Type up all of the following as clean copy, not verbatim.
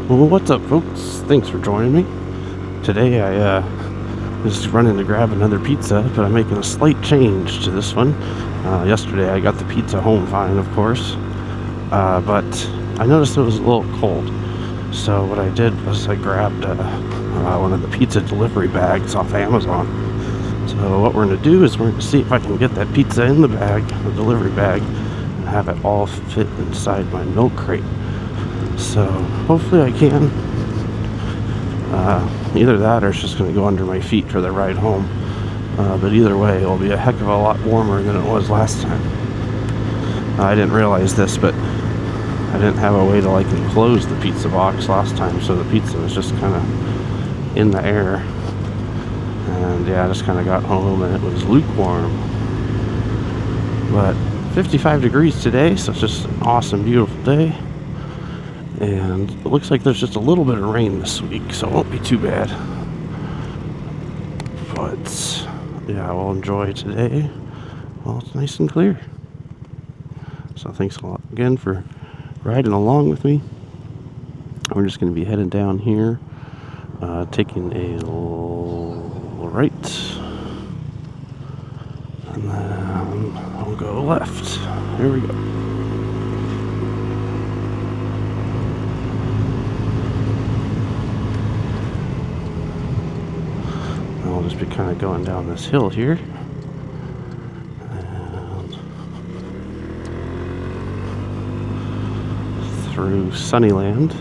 Well, what's up, folks? Thanks for joining me. Today I was running to grab another pizza, but I'm making a slight change to this one. Yesterday I got the pizza home fine, of course, but I noticed it was a little cold. So what I did was I grabbed one of the pizza delivery bags off Amazon. So what we're going to do is we're going to see if I can get that pizza in the bag, the delivery bag, and have it all fit inside my Milkcrate. So hopefully I can. Either that or it's just going to go under my feet for the ride home. But either way, it'll be a heck of a lot warmer than it was last time. I didn't realize this, but I didn't have a way to enclose the pizza box last time, so the pizza was just kind of in the air. And yeah, I just kind of got home and it was lukewarm. But 55 degrees today, so it's just an awesome, beautiful day. And it looks like there's just a little bit of rain this week, so it won't be too bad. But yeah, we'll enjoy today while it's nice and clear. So thanks a lot again for riding along with me. We're just going to be heading down here, taking a right, and then I'll go left. Here we go. I'll just be kind of going down this hill here. And through Sunnyland.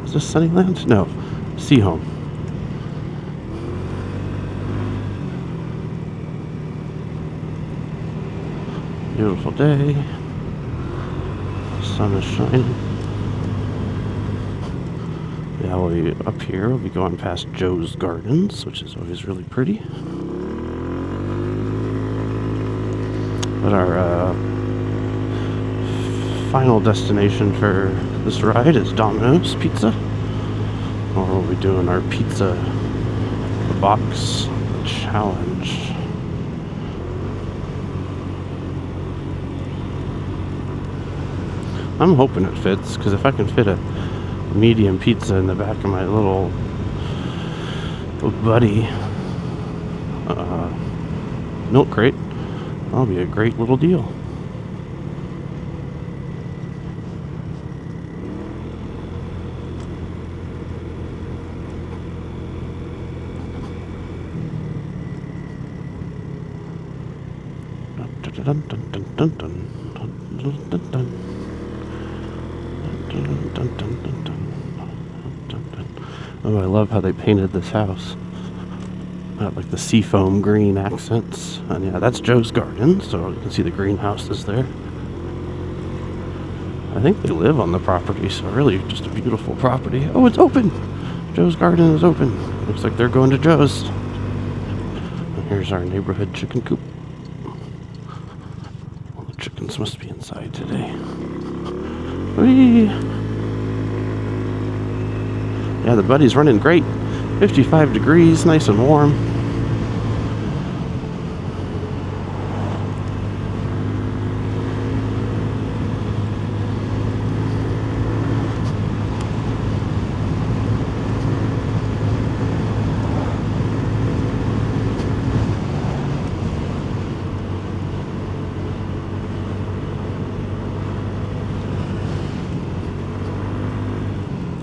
Is this Sunnyland? No, Seahome. Beautiful day. Sun is shining. Yeah, we'll be up here. We'll be going past Joe's Gardens, which is always really pretty. But our final destination for this ride is Dominos Pizza. Or we'll be doing our pizza box challenge. I'm hoping it fits, because if I can fit a medium pizza in the back of my little buddy Milkcrate, that'll be a great little deal. Dun, dun, dun, dun, dun, dun, dun, dun. Oh, I love how they painted this house. Got the seafoam green accents. And yeah, that's Joe's Garden, so you can see the greenhouses there. I think they live on the property, so really just a beautiful property. Oh, it's open! Joe's Garden is open. Looks like they're going to Joe's. And here's our neighborhood chicken coop. Well, the chickens must be inside today. Whee! Yeah, the buddy's running great. 55 degrees, nice and warm.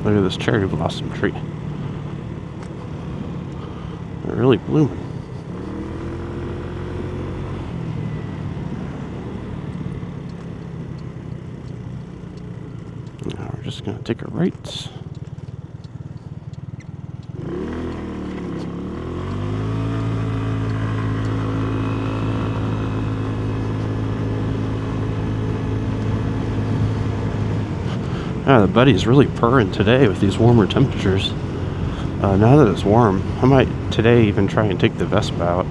Look at this cherry blossom tree. They're really blooming. Now we're just going to take a right. Yeah, the buddy's really purring today with these warmer temperatures. Now that it's warm, I might today even try and take the Vespa out.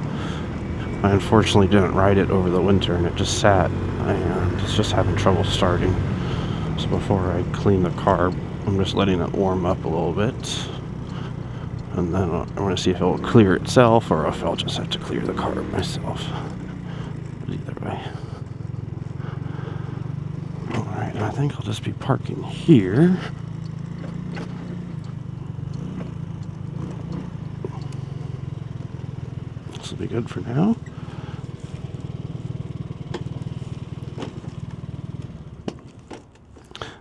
I unfortunately didn't ride it over the winter and it just sat and it's just having trouble starting. So before I clean the carb, I'm just letting it warm up a little bit. And then I want to see if it will clear itself or if I'll just have to clear the carb myself. But either way. Alright, I think I'll just be parking here. This will be good for now.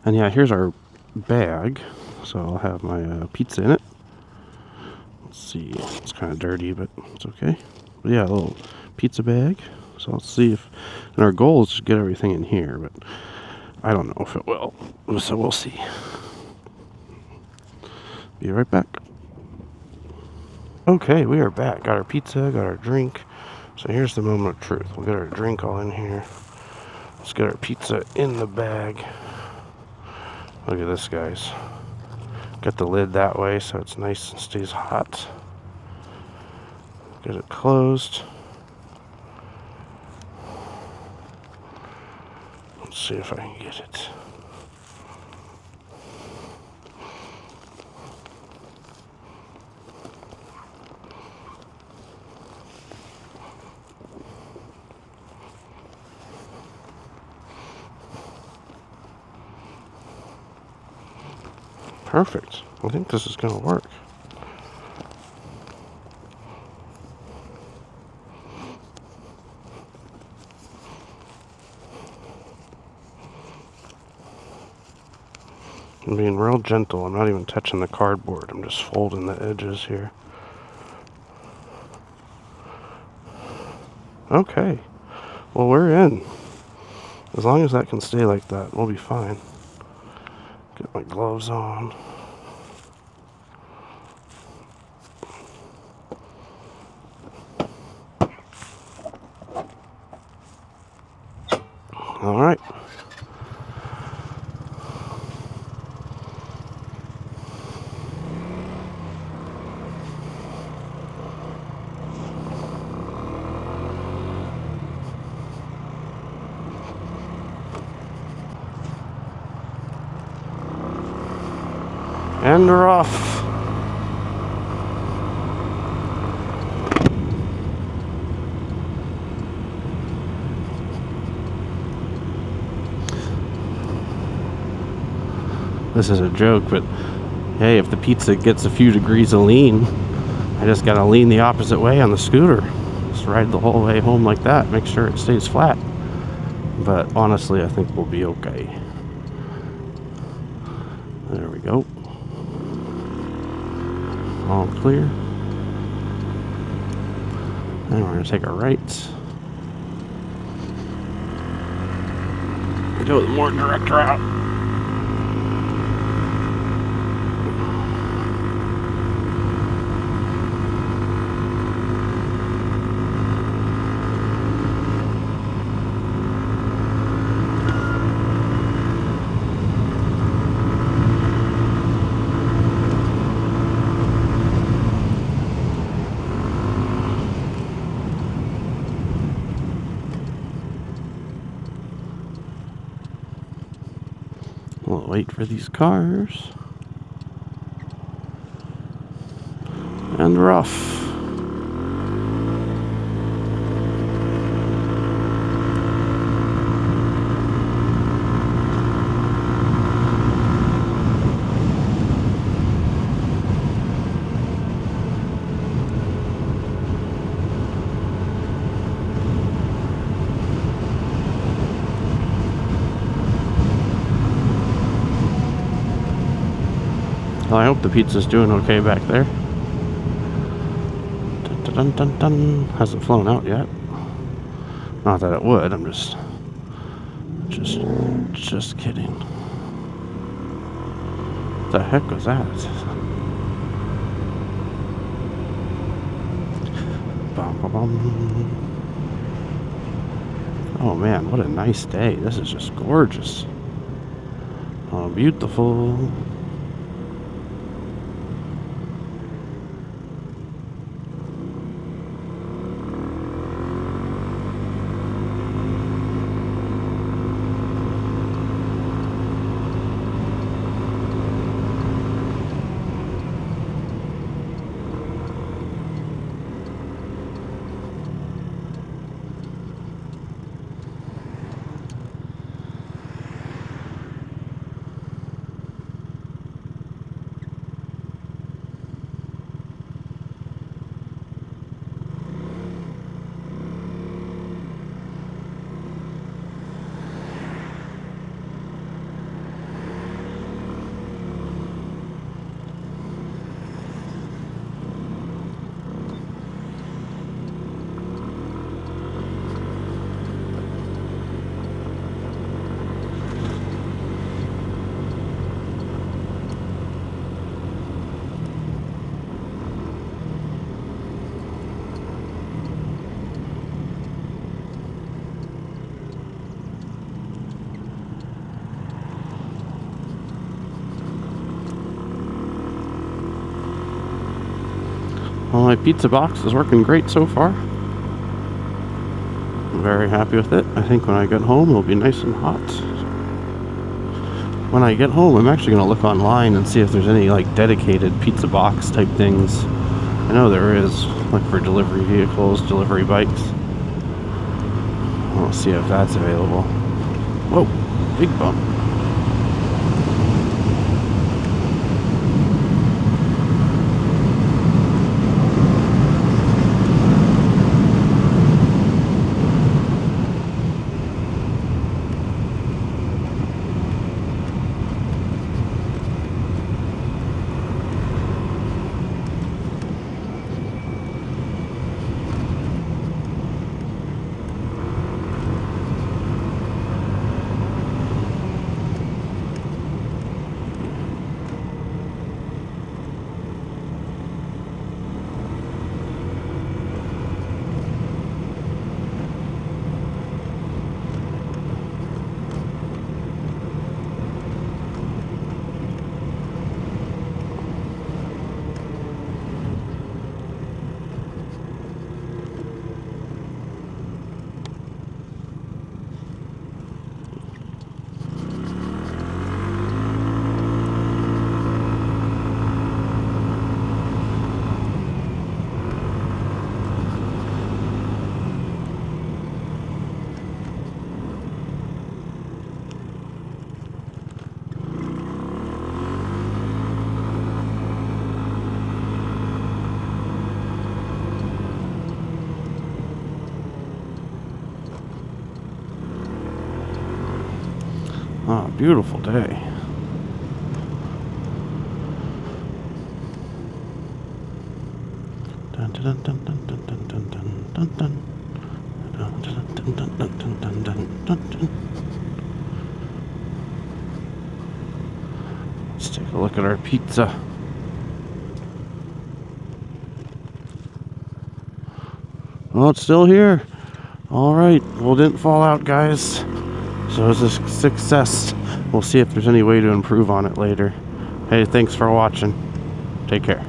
And yeah, here's our bag. So I'll have my pizza in it. Let's see, it's kind of dirty, but it's okay. But yeah, a little pizza bag. So let's see if, and our goal is to get everything in here, but I don't know if it will. So we'll see. Be right back. Okay, we are back. Got our pizza, got our drink. So here's the moment of truth. We'll get our drink all in here. Let's get our pizza in the bag. Look at this, guys. Got the lid that way so it's nice and stays hot. Get it closed. Let's see if I can get it. Perfect. I think this is going to work. I'm being real gentle. I'm not even touching the cardboard. I'm just folding the edges here. Okay. Well, we're in. As long as that can stay like that, we'll be fine. Get my gloves on. All right. And we're off. This is a joke, but hey, if the pizza gets a few degrees of lean, I just gotta lean the opposite way on the scooter. Just ride the whole way home like that, make sure it stays flat. But honestly, I think we'll be okay. There we go. All clear. And we're gonna take a right. Go the more direct route. We'll wait for these cars. And we're off. Well, I hope the pizza's doing okay back there. Dun, dun, dun, dun. Hasn't flown out yet. Not that it would. I'm just kidding. What the heck was that? Bum, bum, bum. Oh man, what a nice day. This is just gorgeous. Oh, beautiful. Well, my pizza box is working great so far. I'm very happy with it. I think when I get home, it'll be nice and hot. When I get home, I'm actually going to look online and see if there's any like dedicated pizza box type things. I know there is, like for delivery vehicles, delivery bikes. We'll see if that's available. Whoa, big bump. Oh, beautiful day. Dun, dun, dun, dun, dun, dun, dun, dun, dun, dun, dun, dun, dun, dun, dun, dun, dun, dun, dun. Let's take a look at our pizza. Oh, it's still here. All right. Well, it didn't fall out, guys. So it's a success. We'll see if there's any way to improve on it later. Hey, thanks for watching. Take care.